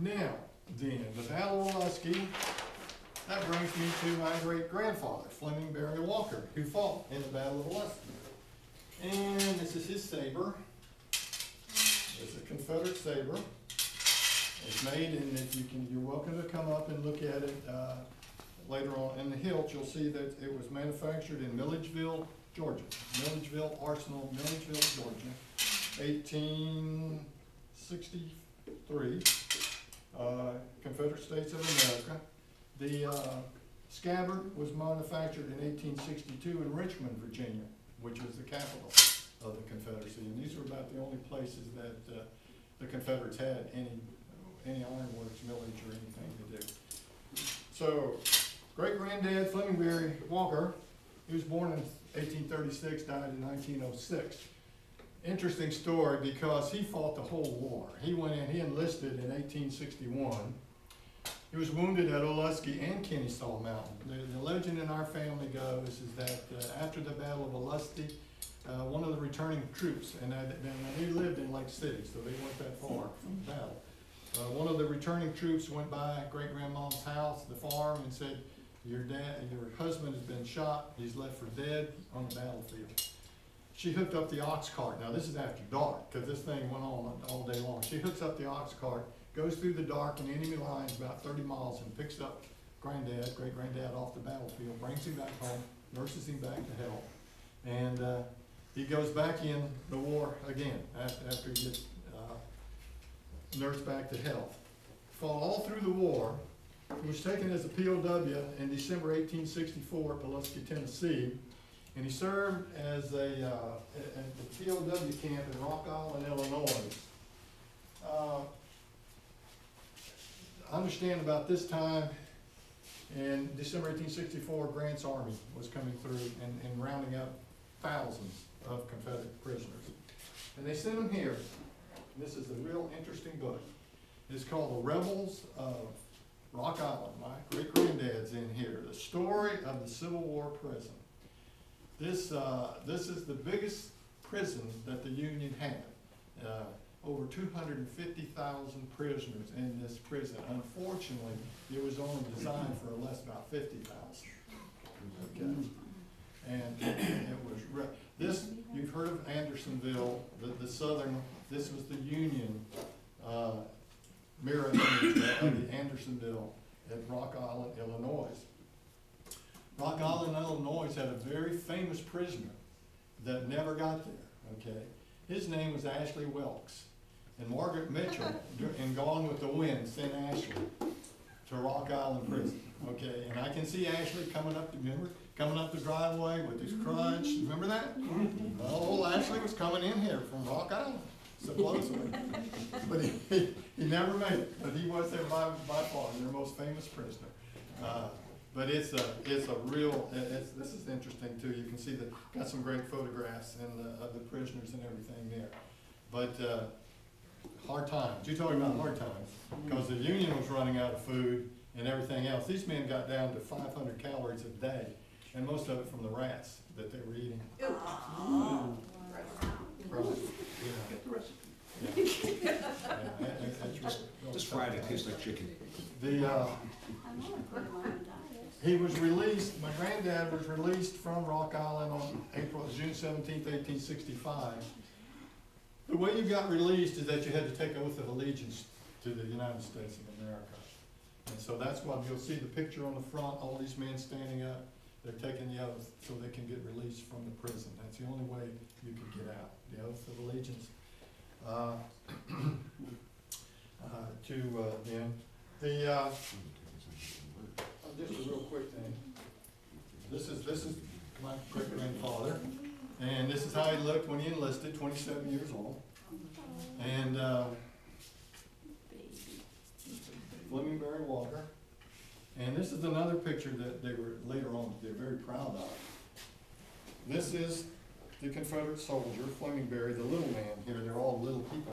Now, then, the Battle of Olustee, that brings me to my great-grandfather, Fleming Barry Walker, who fought in the Battle of Olustee. And this is his saber. It's a Confederate saber. It's made, and if you can, you're welcome to come up and look at it later on. In the hilt, you'll see that it was manufactured in Milledgeville, Georgia. Milledgeville Arsenal, Milledgeville, Georgia, 1863. Confederate States of America. The scabbard was manufactured in 1862 in Richmond, Virginia, which was the capital of the Confederacy. And these were about the only places that the Confederates had any ironworks, millage, or anything to do. So, great-granddad Fleming Barry Walker, he was born in 1836, died in 1906. Interesting story because he fought the whole war. He went in, he enlisted in 1861. He was wounded at Olustee and Kennesaw Mountain. The legend in our family goes is that after the Battle of Olustee, one of the returning troops, and he lived in Lake City, so they weren't that far from the battle. One of the returning troops went by great-grandmom's house, the farm, and said, your husband has been shot, he's left for dead on the battlefield. She hooked up the ox cart. Now this is after dark, because this thing went on all day long. She hooks up the ox cart, goes through the dark and enemy lines about 30 miles and picks up great-granddad off the battlefield, brings him back home, nurses him back to health. And he goes back in the war again after he gets nursed back to health. Fought all through the war. He was taken as a POW in December 1864 at Olustee, Tennessee. And he served as at the POW camp in Rock Island, Illinois. I understand about this time in December 1864, Grant's army was coming through and rounding up thousands of Confederate prisoners. And they sent them here. And this is a real interesting book. It's called The Rebels of Rock Island. My great-granddad's in here. The Story of the Civil War Prison. This is the biggest prison that the Union had. Over 250,000 prisoners in this prison. Unfortunately, it was only designed for less about 50,000. Okay, and it was this. You've heard of Andersonville, the southern. This was the Union mirror image of the Andersonville at Rock Island, Illinois. Rock Island, Illinois had a very famous prisoner that never got there, okay? His name was Ashley Wilkes. And Margaret Mitchell, in Gone with the Wind, sent Ashley to Rock Island Prison, okay? And I can see Ashley coming up the driveway with his crutch. Remember that? Well, old Ashley was coming in here from Rock Island, supposedly. But he never made it. But he was there by far, their most famous prisoner. But it's a real, this is interesting too. You can see that, got some great photographs of the prisoners and everything there. But hard times, you're talking about hard times, because the Union was running out of food and everything else. These men got down to 500 calories a day, and most of it from the rats that they were eating. Oh. Right. Get the recipe. Yeah. That's Just fried it, tastes like chicken. He was released, my granddad was released from Rock Island on June 17th, 1865. The way you got released is that you had to take oath of allegiance to the United States of America. And so that's why you'll see the picture on the front, all these men standing up, they're taking the oath so they can get released from the prison. That's the only way you could get out, the oath of allegiance. Just a real quick thing. This is my great-grandfather, and this is how he looked when he enlisted, 27 years old. And Fleming Barry Walker. And this is another picture that they were later on they're very proud of. This is the Confederate soldier, Fleming Barry, the little man here. They're all little people.